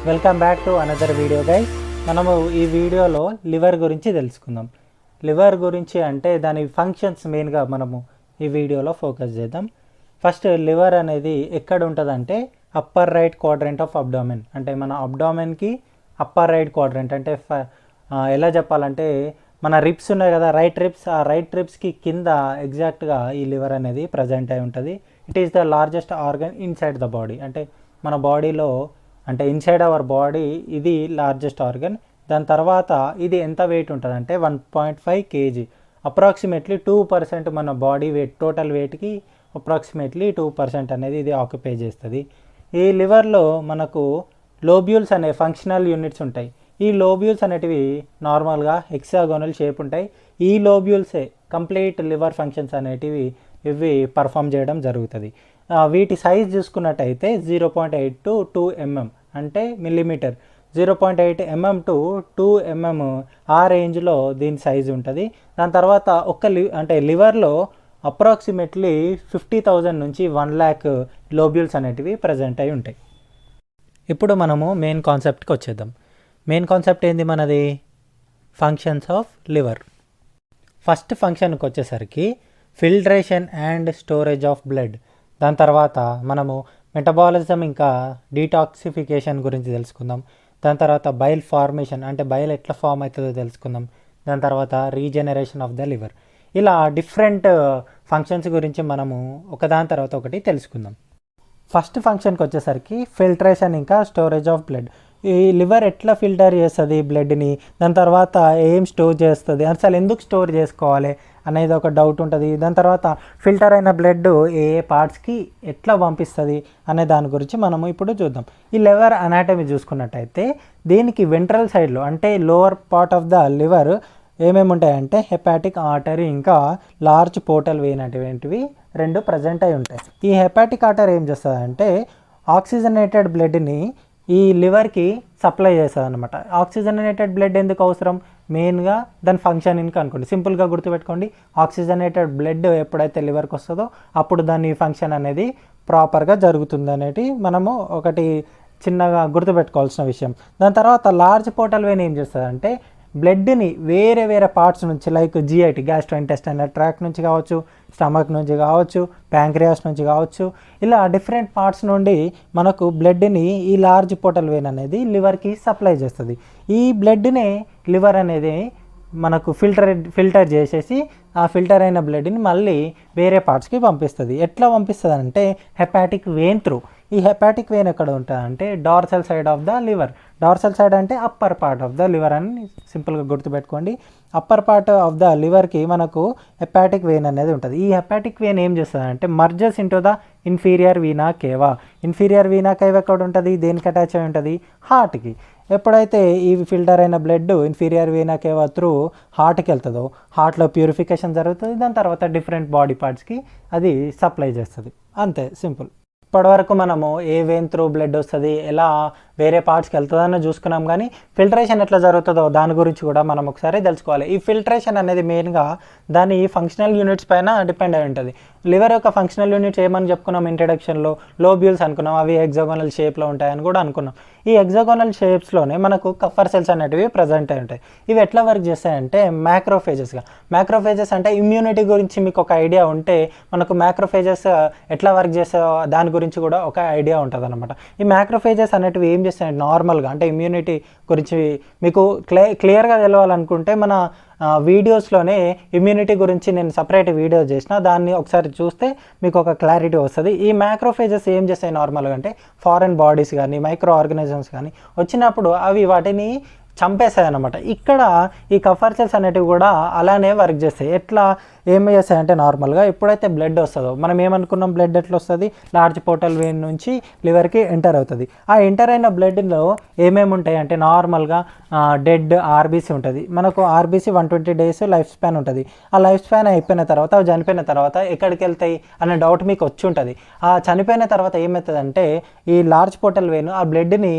Welcome back to another video guys. మనము ఈ వీడియోలో లివర్ గురించి తెలుసుకుందాం. లివర్ గురించి అంటే దాని ఫంక్షన్స్ మెయిన్గా మనము ఈ వీడియోలో ఫోకస్ చేద్దాం. ఫస్ట్ లివర్ అనేది ఎక్కడ ఉంటుందంటే upper right quadrant of abdomen, అంటే మన అబ్డామెన్కి అప్పర్ రైట్ క్వాడ్రంట్ అంటే ఎలా చెప్పాలంటే మన రిప్స్ ఉన్నాయి కదా, రైట్ రిప్స్, ఆ రైట్ రిప్స్కి కింద ఎగ్జాక్ట్గా ఈ లివర్ అనేది ప్రజెంట్ అయి ఉంటుంది. It is the largest organ inside the body, అంటే మన బాడీలో అంటే ఇన్సైడ్ అవర్ బాడీ ఇది లార్జెస్ట్ ఆర్గన్. దాని తర్వాత ఇది ఎంత వెయిట్ ఉంటుంది అంటే 1.5 kg, అప్రాక్సిమేట్లీ 2% మన బాడీ వెయిట్, టోటల్ వెయిట్కి అప్రాక్సిమేట్లీ 2% అనేది ఇది ఆక్యుపై చేస్తుంది. ఈ లివర్లో మనకు లోబ్యూల్స్ అనే ఫంక్షనల్ యూనిట్స్ ఉంటాయి. ఈ లోబ్యూల్స్ అనేటివి నార్మల్గా హెక్సాగోనల్ షేప్ ఉంటాయి. ఈ లోబ్యూల్సే కంప్లీట్ లివర్ ఫంక్షన్స్ అనేటివి ఇవి పర్ఫామ్ చేయడం జరుగుతుంది. వీటి సైజ్ చూసుకున్నట్టయితే 0.8 to 2 mm అంటే మిల్లీమీటర్, 0.8 mm to 2 mm ఆ రేంజ్లో దీని సైజు ఉంటుంది. దాని తర్వాత అంటే లివర్లో అప్రాక్సిమేట్లీ 50,000 నుంచి 1 lakh లోబ్యూల్స్ అనేటివి ప్రజెంట్ అయి ఉంటాయి. ఇప్పుడు మనము మెయిన్ కాన్సెప్ట్కి వచ్చేద్దాం. మెయిన్ కాన్సెప్ట్ ఏంది మనది? Functions of liver. ఫస్ట్ ఫంక్షన్కి వచ్చేసరికి filtration and storage of blood. దాని తర్వాత మనము మెటబాలిజం ఇంకా డీటాక్సిఫికేషన్ గురించి తెలుసుకుందాం. దాని తర్వాత బైల్ ఫార్మేషన్, అంటే బైల్ ఎట్లా ఫామ్ అవుతుందో తెలుసుకుందాం. దాని తర్వాత రీజనరేషన్ ఆఫ్ ద లివర్. ఇలా డిఫరెంట్ ఫంక్షన్స్ గురించి మనము ఒకదాని తర్వాత ఒకటి తెలుసుకుందాం. ఫస్ట్ ఫంక్షన్కి వచ్చేసరికి ఫిల్ట్రేషన్ ఇంకా స్టోరేజ్ ఆఫ్ బ్లడ్. ఈ లివర్ ఎట్లా ఫిల్టర్ చేస్తుంది బ్లడ్ని, దాని తర్వాత ఏం స్టోర్ చేస్తుంది, అసలు ఎందుకు స్టోర్ చేసుకోవాలి అనేది ఒక డౌట్ ఉంటుంది. దాని తర్వాత ఫిల్టర్ అయిన బ్లడ్ ఏ పార్ట్స్కి ఎట్లా పంపిస్తుంది అనే దాని గురించి మనము ఇప్పుడు చూద్దాం. ఈ లివర్ అనాటమీ చూసుకున్నట్టయితే దీనికి వెంట్రల్ సైడ్లో అంటే lower part of the liver ఏమేమి ఉంటాయంటే హెపాటిక్ ఆర్టరీ ఇంకా లార్జ్ పోర్టల్ వెయిన్ అటువంటివి రెండు ప్రజెంట్ అయి ఉంటాయి. ఈ హెపాటిక్ ఆర్టరీ ఏం చేస్తుందంటే ఆక్సిజనేటెడ్ బ్లడ్ని ఈ లివర్కి సప్లై చేస్తుంది అనమాట. ఆక్సిజనేటెడ్ బ్లడ్ ఎందుకు అవసరం? మెయిన్గా దాని ఫంక్షన్ ఇంకా అనుకోండి, సింపుల్గా గుర్తుపెట్టుకోండి. ఆక్సిజనేటెడ్ బ్లడ్ ఎప్పుడైతే లివర్కి వస్తుందో అప్పుడు దాని ఫంక్షన్ అనేది ప్రాపర్గా జరుగుతుంది అనేది మనము ఒకటి చిన్నగా గుర్తుపెట్టుకోవాల్సిన విషయం. దాని తర్వాత లార్జ్ పోర్టల్ వెయిన్ ఏం చేస్తుందంటే బ్లడ్ని వేరే వేరే పార్ట్స్ నుంచి, లైక్ జిఐటి గ్యాస్ట్రోఇంటెస్టైనల్ ట్రాక్ట్ నుంచి కావచ్చు, స్టమక్ నుంచి కావచ్చు, ప్యాంక్రియాస్ నుంచి కావచ్చు, ఇలా డిఫరెంట్ పార్ట్స్ నుండి మనకు బ్లడ్ని ఈ లార్జ్ పోర్టల్ వెయిన్ అనేది లివర్కి సప్లై చేస్తుంది. ఈ బ్లడ్ని లివర్ అనేది మనకు ఫిల్టర్ చేసేసి ఆ ఫిల్టర్ అయిన బ్లడ్ని మళ్ళీ వేరే పార్ట్స్కి పంపిస్తుంది. ఎట్లా పంపిస్తుంది అంటే హెపాటిక్ వెయిన్ త్రూ. ఈ హెపాటిక్ వెయిన్ ఎక్కడ ఉంటుంది అంటే dorsal side of the liver. Dorsal side అంటే upper part of the liver అని సింపుల్గా గుర్తుపెట్టుకోండి. అప్పర్ పార్ట్ ఆఫ్ ద లివర్కి మనకు హెపాటిక్ వెయిన్ అనేది ఉంటుంది. ఈ హెపాటిక్ వెయిన్ ఏం చేస్తుంది అంటే mergers into the inferior vena కేవా. Inferior vena కేవా ఎక్కడ ఉంటుంది? దేనికి అటాచ్ అయి ఉంటుంది? హార్ట్కి. ఎప్పుడైతే ఈ ఫిల్టర్ అయిన బ్లడ్ ఇన్ఫీరియర్ వీనా కేవా త్రూ హార్ట్కి వెళ్తుందో హార్ట్లో ప్యూరిఫికేషన్ జరుగుతుంది. దాని తర్వాత డిఫరెంట్ బాడీ పార్ట్స్కి అది సప్లై చేస్తుంది. అంతే, సింపుల్. ఇప్పటివరకు మనము ఏ వెయిన్ త్రూ బ్లడ్ వస్తుంది, ఎలా వేరే పార్ట్స్కి వెళ్తుందని చూసుకున్నాం. కానీ ఫిల్ట్రేషన్ ఎట్లా జరుగుతుందో దాని గురించి కూడా మనం ఒకసారి తెలుసుకోవాలి. ఈ ఫిల్ట్రేషన్ అనేది మెయిన్గా దాని ఫంక్షనల్ యూనిట్స్ పైన డిపెండ్ అయి ఉంటుంది. లివర్ యొక్క ఫంక్షనల్ యూనిట్స్ ఏమని చెప్పుకున్నాం ఇంట్రడక్షన్లో? లోబ్యూల్స్ అనుకున్నాం. అవి హెక్సాగోనల్ షేప్లో ఉంటాయని కూడా అనుకున్నాం. ఈ హెక్సాగోనల్ షేప్స్లోనే మనకు కఫర్ సెల్స్ అనేటివి ప్రజెంట్ అయి ఉంటాయి. ఇవి ఎట్లా వర్క్ చేస్తాయంటే మ్యాక్రోఫేజెస్గా. మ్యాక్రోఫేజెస్ అంటే ఇమ్యూనిటీ గురించి మీకు ఒక ఐడియా ఉంటే మనకు మ్యాక్రోఫేజెస్ ఎట్లా వర్క్ చేసే దాని గురించి కూడా ఒక ఐడియా ఉంటుంది అనమాట. ఈ మ్యాక్రోఫేజెస్ అనేటివి ఏం చేస్తాయి నార్మల్గా అంటే ఇమ్యూనిటీ గురించి మీకు క్లియర్గా తెలవాలనుకుంటే మన వీడియోస్లోనే ఇమ్యూనిటీ గురించి నేను సపరేట్ వీడియో చేసిన, దాన్ని ఒకసారి చూస్తే మీకు ఒక క్లారిటీ వస్తుంది. ఈ మ్యాక్రోఫేజెస్ ఏం చేస్తాయి నార్మల్గా అంటే ఫారెన్ బాడీస్ కానీ మైక్రో ఆర్గానిజమ్స్ కానీ వచ్చినప్పుడు అవి వాటిని చంపేస్తాయి అన్నమాట. ఇక్కడ ఈ కఫర్ సెల్స్ అనేటివి కూడా అలానే వర్క్ చేస్తాయి. ఎట్లా ఏమి చేస్తాయి అంటే నార్మల్గా ఎప్పుడైతే బ్లడ్ వస్తుందో మనం ఏమనుకున్నాం, బ్లడ్ ఎట్లా వస్తుంది? లార్జ్ పోర్టల్ వెయిన్ నుంచి లివర్కి ఎంటర్ అవుతుంది. ఆ ఎంటర్ అయిన బ్లడ్లో ఏమేమి ఉంటాయి అంటే నార్మల్గా డెడ్ ఆర్బీసీ ఉంటుంది. మనకు ఆర్బీసీ 120 days లైఫ్ స్పాన్ ఉంటుంది. ఆ లైఫ్ స్పాన్ అయిపోయిన తర్వాత అవి చనిపోయిన తర్వాత ఎక్కడికి వెళ్తాయి అనే డౌట్ మీకు వచ్చి ఉంటుంది. ఆ చనిపోయిన తర్వాత ఏమవుతుందంటే ఈ లార్జ్ పోర్టల్ వెయిన్ ఆ బ్లడ్ని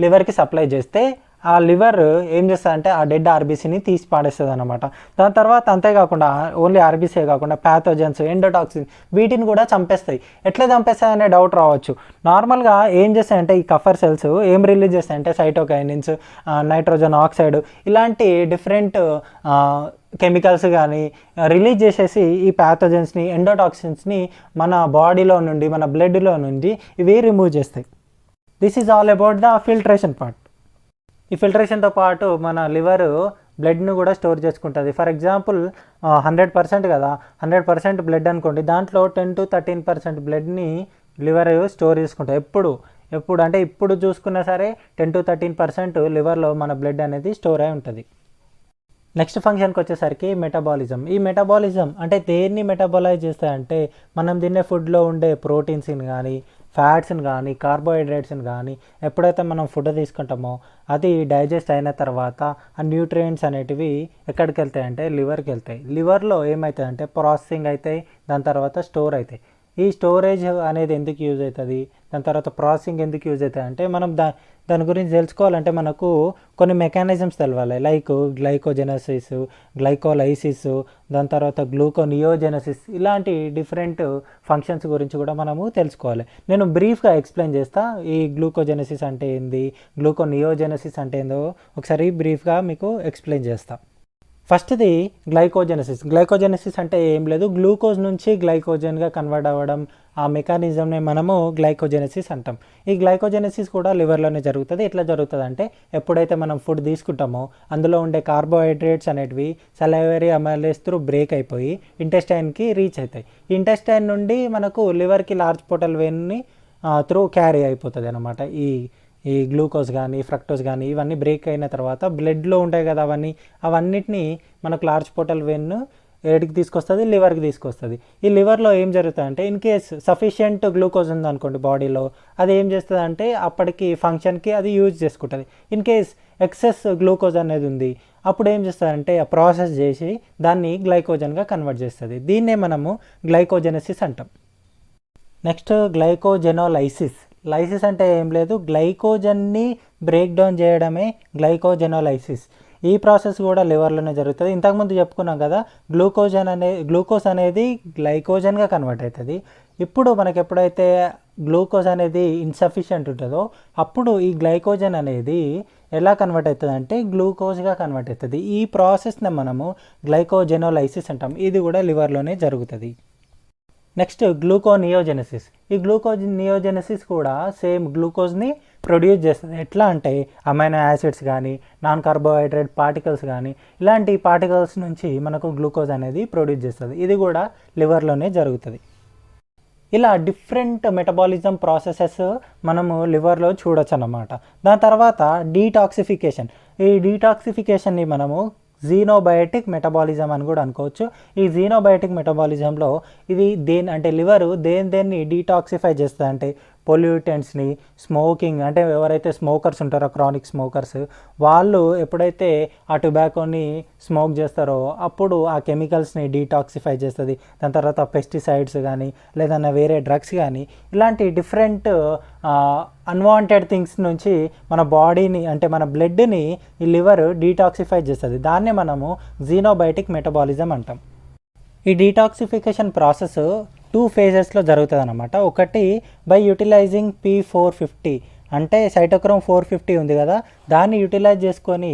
లివర్కి సప్లై చేస్తే ఆ లివర్ ఏం చేస్తుందంటే ఆ డెడ్ ఆర్బీసీని తీసి పాడేస్తుంది అనమాట. దాని తర్వాత అంతేకాకుండా ఓన్లీ ఆర్బీసీ కాకుండా ప్యాథోజన్స్, ఎండోటాక్సిన్ వీటిని కూడా చంపేస్తాయి. ఎట్లా చంపేస్తాయి అనే డౌట్ రావచ్చు. నార్మల్గా ఏం చేస్తాయంటే ఈ కఫర్ సెల్స్ ఏం రిలీజ్ చేస్తాయంటే సైటోకైనిన్స్, నైట్రోజన్ ఆక్సైడ్ ఇలాంటి డిఫరెంట్ కెమికల్స్ కానీ రిలీజ్ చేసేసి ఈ ప్యాథోజన్స్ని, ఎండోటాక్సిన్స్ని మన బాడీలో నుండి, మన బ్లడ్లో నుండి ఇవి రిమూవ్ చేస్తాయి. This is all about the filtration part. ఈ ఫిల్ట్రేషన్తో పాటు మన లివర్ బ్లడ్ను కూడా స్టోర్ చేసుకుంటుంది. ఫర్ ఎగ్జాంపుల్ 100% కదా, 100% బ్లడ్ అనుకోండి, దాంట్లో 10 to 13% బ్లడ్ని లివర్ స్టోర్ చేసుకుంటుంది. ఎప్పుడు అంటే ఇప్పుడు చూసుకున్నా సరే 10 to 13% లివర్లో మన బ్లడ్ అనేది స్టోర్ అయి ఉంటుంది. నెక్స్ట్ ఫంక్షన్కి వచ్చేసరికి మెటబాలిజం. ఈ మెటబాలిజం అంటే దేన్ని మెటబాలైజ్ చేస్తాయంటే మనం తినే ఫుడ్లో ఉండే ప్రోటీన్స్ని కానీ, ఫ్యాట్స్ని కానీ, కార్బోహైడ్రేట్స్ని కానీ ఎప్పుడైతే మనం ఫుడ్ తీసుకుంటామో అది డైజెస్ట్ అయిన తర్వాత ఆ న్యూట్రియంట్స్ అనేటివి ఎక్కడికి వెళ్తాయి అంటే లివర్కి వెళ్తాయి. లివర్లో ఏమవుతాయంటే ప్రాసెసింగ్ అవుతాయి, దాని తర్వాత స్టోర్ అవుతాయి. ఈ స్టోరేజ్ అనేది ఎందుకు యూజ్ అవుతుంది, దాని తర్వాత ప్రాసెసింగ్ ఎందుకు యూజ్ అవుతుంది అంటే మనం దాని గురించి తెలుసుకోవాలంటే మనకు కొన్ని మెకానిజమ్స్ తెలవాలి. లైక్ గ్లైకోజెనసిస్, గ్లైకోలైసిస్, దాని తర్వాత గ్లూకోనియోజెనసిస్, ఇలాంటి డిఫరెంట్ ఫంక్షన్స్ గురించి కూడా మనము తెలుసుకోవాలి. నేను బ్రీఫ్గా ఎక్స్ప్లెయిన్ చేస్తా. ఈ గ్లూకోజెనసిస్ అంటే ఏంది, గ్లూకోనియోజెనసిస్ అంటే ఏందో ఒకసారి బ్రీఫ్గా మీకు ఎక్స్ప్లెయిన్ చేస్తా. ఫస్ట్ది గ్లైకోజెనసిస్. గ్లైకోజెనసిస్ అంటే ఏం లేదు, గ్లూకోజ్ నుంచి గ్లైకోజన్గా కన్వర్ట్ అవ్వడం, ఆ మెకానిజంని మనము గ్లైకోజెనసిస్ అంటాం. ఈ గ్లైకోజెనసిస్ కూడా లివర్లోనే జరుగుతుంది. ఎట్లా జరుగుతుంది అంటే ఎప్పుడైతే మనం ఫుడ్ తీసుకుంటామో అందులో ఉండే కార్బోహైడ్రేట్స్ అనేటివి సలైవరీ అమైలేస్ త్రూ బ్రేక్ అయిపోయి ఇంటెస్టైన్కి రీచ్ అవుతాయి. ఇంటెస్టైన్ నుండి మనకు లివర్కి లార్జ్ పోర్టల్ వెయిన్ని త్రూ క్యారీ అయిపోతుంది అనమాట. ఈ గ్లూకోజ్ కానీ, ఫ్రక్టోజ్ కానీ ఇవన్నీ బ్రేక్ అయిన తర్వాత బ్లడ్లో ఉంటాయి కదా, అవన్నిటిని మనకు లార్జ్ పోర్టల్ వెయిన్ ఏడికి తీసుకొస్తుంది, లివర్కి తీసుకొస్తుంది. ఈ లివర్లో ఏం జరుగుతుందంటే ఇన్ కేస్ సఫిషియంట్ గ్లూకోజ్ ఉందనుకోండి బాడీలో, అది ఏం చేస్తుంది అంటే అప్పటికి ఫంక్షన్కి అది యూజ్ చేసుకుంటుంది. ఇన్ కేస్ ఎక్సెస్ గ్లూకోజ్ అనేది ఉంది, అప్పుడు ఏం చేస్తుందంటే ఆ ప్రాసెస్ చేసి దాన్ని గ్లైకోజన్గా కన్వర్ట్ చేస్తుంది. దీన్నే మనము గ్లైకోజెనసిస్ అంటాం. Next glycogenolysis. లైసిస్ అంటే ఏం లేదు, గ్లైకోజన్ని బ్రేక్ డౌన్ చేయడమే గ్లైకోజెనోలైసిస్. ఈ ప్రాసెస్ కూడా లివర్లోనే జరుగుతుంది. ఇంతకుముందు చెప్పుకున్నాం కదా, గ్లూకోజ్ అనేది గ్లైకోజన్గా కన్వర్ట్ అవుతుంది. ఇప్పుడు మనకి ఎప్పుడైతే గ్లూకోజ్ అనేది ఇన్సఫిషియంట్ ఉంటుందో అప్పుడు ఈ గ్లైకోజన్ అనేది ఎలా కన్వర్ట్ అవుతుంది అంటే గ్లూకోజ్గా కన్వర్ట్ అవుతుంది. ఈ ప్రాసెస్ని మనము గ్లైకోజెనోలైసిస్ అంటాం. ఇది కూడా లివర్లోనే జరుగుతుంది. నెక్స్ట్ గ్లూకోనియోజెనసిస్. ఈ గ్లూకోనియోజెనసిస్ కూడా సేమ్ గ్లూకోజ్ని ప్రొడ్యూస్ చేస్తుంది. ఎట్లా అంటే అమైనో యాసిడ్స్ కానీ, నాన్ కార్బోహైడ్రేట్ పార్టికల్స్ కానీ ఇలాంటి పార్టికల్స్ నుంచి మనకు గ్లూకోజ్ అనేది ప్రొడ్యూస్ చేస్తుంది. ఇది కూడా లివర్లోనే జరుగుతుంది. ఇలా డిఫరెంట్ మెటబాలిజం ప్రాసెసెస్ మనము లివర్లో చూడొచ్చు అన్నమాట. దాని తర్వాత డీటాక్సిఫికేషన్. ఈ డీటాక్సిఫికేషన్ని మనము జీనోబయోటిక్ మెటబాలిజం అని కూడా అనుకోవచ్చు. ఈ జీనోబయోటిక్ మెటబాలిజంలో ఇది అంటే లివరు దేన్ని డీటాక్సిఫై చేస్తుంది అంటే పొల్యూటెంట్స్ని, స్మోకింగ్ అంటే ఎవరైతే స్మోకర్స్ ఉంటారో క్రానిక్ స్మోకర్స్, వాళ్ళు ఎప్పుడైతే ఆ టొబాకోని స్మోక్ చేస్తారో అప్పుడు ఆ కెమికల్స్ని డీటాక్సిఫై చేస్తుంది. దాని తర్వాత పెస్టిసైడ్స్ కానీ లేదన్నా వేరే డ్రగ్స్ కానీ ఇలాంటి డిఫరెంట్ అన్వాంటెడ్ థింగ్స్ నుంచి మన బాడీని అంటే మన బ్లడ్ని ఈ లివర్ డీటాక్సిఫై చేస్తుంది. దాన్నే మనము జీనోబయోటిక్ మెటబాలిజం అంటాం. ఈ డీటాక్సిఫికేషన్ ప్రాసెస్ 2 phases జరుగుతుంది అన్నమాట. ఒకటి బై యూటిలైజింగ్ P450 అంటే సైటోక్రోమ్ 450 ఉంది కదా, దాన్ని యూటిలైజ్ చేసుకొని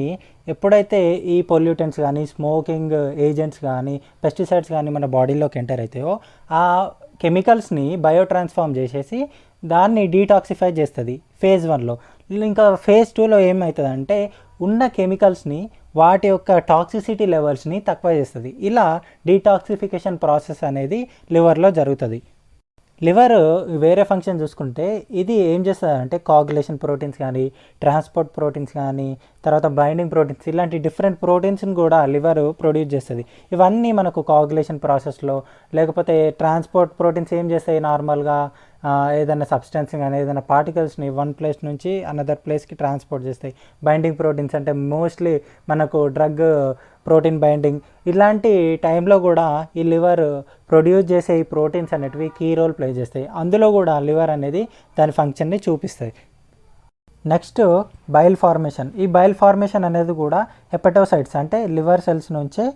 ఎప్పుడైతే ఈ పొల్యూటెంట్స్ కానీ, స్మోకింగ్ ఏజెంట్స్ కానీ, పెస్టిసైడ్స్ కానీ మన బాడీలోకి ఎంటర్ అవుతాయో ఆ కెమికల్స్ని బయో ట్రాన్స్ఫార్మ్ చేసేసి దాన్ని డీటాక్సిఫై చేస్తుంది phase 1లో. ఇంకా phase 2లో ఏమవుతుందంటే ఉన్న కెమికల్స్ని వాటి యొక్క టాక్సిసిటీ లెవెల్స్ని తక్కువ చేస్తుంది. ఇలా డీటాక్సిఫికేషన్ ప్రాసెస్ అనేది లివర్లో జరుగుతుంది. లివర్ వేరే ఫంక్షన్ చూసుకుంటే ఇది ఏం చేస్తుంది అంటే కాగులేషన్ ప్రోటీన్స్ కానీ, ట్రాన్స్పోర్ట్ ప్రోటీన్స్ కానీ, తర్వాత బైండింగ్ ప్రోటీన్స్ ఇలాంటి డిఫరెంట్ ప్రోటీన్స్ని కూడా లివర్ ప్రొడ్యూస్ చేస్తుంది. ఇవన్నీ మనకు కాగులేషన్ ప్రాసెస్లో లేకపోతే ట్రాన్స్పోర్ట్ ప్రోటీన్స్ ఏం చేస్తాయి నార్మల్గా ఏదైనా సబ్స్టెన్స్ కానీ ఏదైనా పార్టికల్స్ని వన్ ప్లేస్ నుంచి అనదర్ ప్లేస్కి ట్రాన్స్పోర్ట్ చేస్తాయి. బైండింగ్ ప్రోటీన్స్ అంటే మోస్ట్లీ మనకు డ్రగ్ ప్రోటీన్ బైండింగ్ ఇలాంటి టైంలో కూడా ఈ లివర్ ప్రొడ్యూస్ చేసే ఈ ప్రోటీన్స్ అనేటివి కీ రోల్ ప్లే చేస్తాయి. అందులో కూడా లివర్ అనేది దాని ఫంక్షన్ని చూపిస్తాయి. Next bile formation. ఈ బైల్ ఫార్మేషన్ అనేది కూడా హెపటోసైట్స్ అంటే లివర్ సెల్స్ నుంచే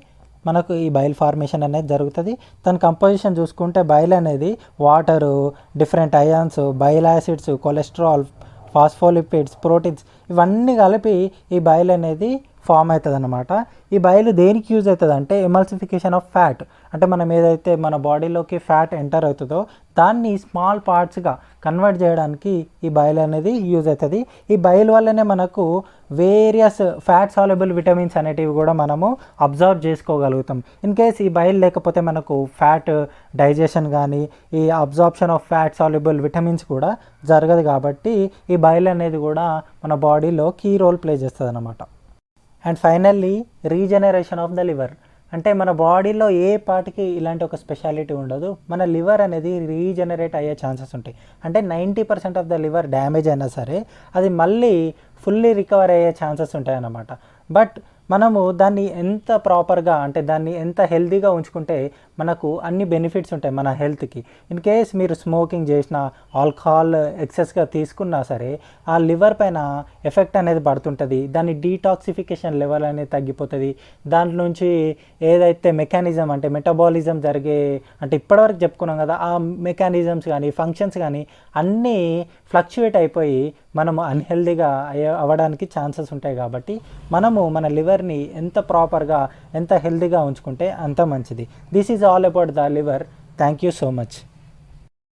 మనకు ఈ బైల్ ఫార్మేషన్ అనేది జరుగుతుంది. దాని కంపోజిషన్ చూసుకుంటే బైల్ అనేది water, different ions, bile acids, cholesterol, phospholipids, proteins ఇవన్నీ కలిపి ఈ బైల్ అనేది ఫామ్ అవుతుంది అనమాట. ఈ బైల్ దేనికి యూజ్ అవుతుంది అంటే ఎమల్సిఫికేషన్ ఆఫ్ ఫ్యాట్, అంటే మనం ఏదైతే మన బాడీలోకి ఫ్యాట్ ఎంటర్ అవుతుందో దాన్ని స్మాల్ పార్ట్స్గా కన్వర్ట్ చేయడానికి ఈ బైల్ అనేది యూజ్ అవుతుంది. ఈ బైల్ వల్లనే మనకు వేరియస్ ఫ్యాట్ సాల్యుబుల్ విటమిన్స్ అనేటివి కూడా మనము అబ్జర్వ్ చేసుకోగలుగుతాం. ఇన్ కేస్ ఈ బైల్ లేకపోతే మనకు ఫ్యాట్ డైజెషన్ కానీ ఈ absorption of fat soluble vitamins కూడా జరగదు. కాబట్టి ఈ బైల్ అనేది కూడా మన బాడీలో కీ రోల్ ప్లే చేస్తుంది అన్నమాట. And finally regeneration of the liver, అంటే మన బాడీలో ఏ పార్ట్కి ఇలాంటి ఒక స్పెషాలిటీ ఉండదు. మన లివర్ అనేది రీజనరేట్ అయ్యే ఛాన్సెస్ ఉంటాయి. అంటే 90% ఆఫ్ ద లివర్ డ్యామేజ్ అయినా సరే అది మళ్ళీ ఫుల్లీ రికవర్ అయ్యే ఛాన్సెస్ ఉంటాయి అన్నమాట. బట్ మనము దాన్ని ఎంత ప్రాపర్గా అంటే దాన్ని ఎంత హెల్తీగా ఉంచుకుంటే మనకు అన్ని బెనిఫిట్స్ ఉంటాయి మన హెల్త్కి. ఇన్ కేస్ మీరు స్మోకింగ్ చేసినా, ఆల్కహాల్ ఎక్సెస్గా తీసుకున్నా సరే ఆ లివర్ పైన ఎఫెక్ట్ అనేది పడుతుంటుంది. దాని డీటాక్సిఫికేషన్ లెవెల్ అనేది తగ్గిపోతుంది. దాంట్లో నుంచి ఏదైతే మెకానిజం అంటే మెటబాలిజం జరిగే అంటే ఇప్పటివరకు చెప్పుకున్నాం కదా, ఆ మెకానిజమ్స్ కానీ ఫంక్షన్స్ కానీ అన్నీ ఫ్లక్చువేట్ అయిపోయి మనము అన్హెల్దీగా అవ్వడానికి ఛాన్సెస్ ఉంటాయి. కాబట్టి మనము మన లివర్ని ఎంత ప్రాపర్గా ఎంత హెల్దీగా ఉంచుకుంటే అంత మంచిది. This is all about the liver. Thank you so much.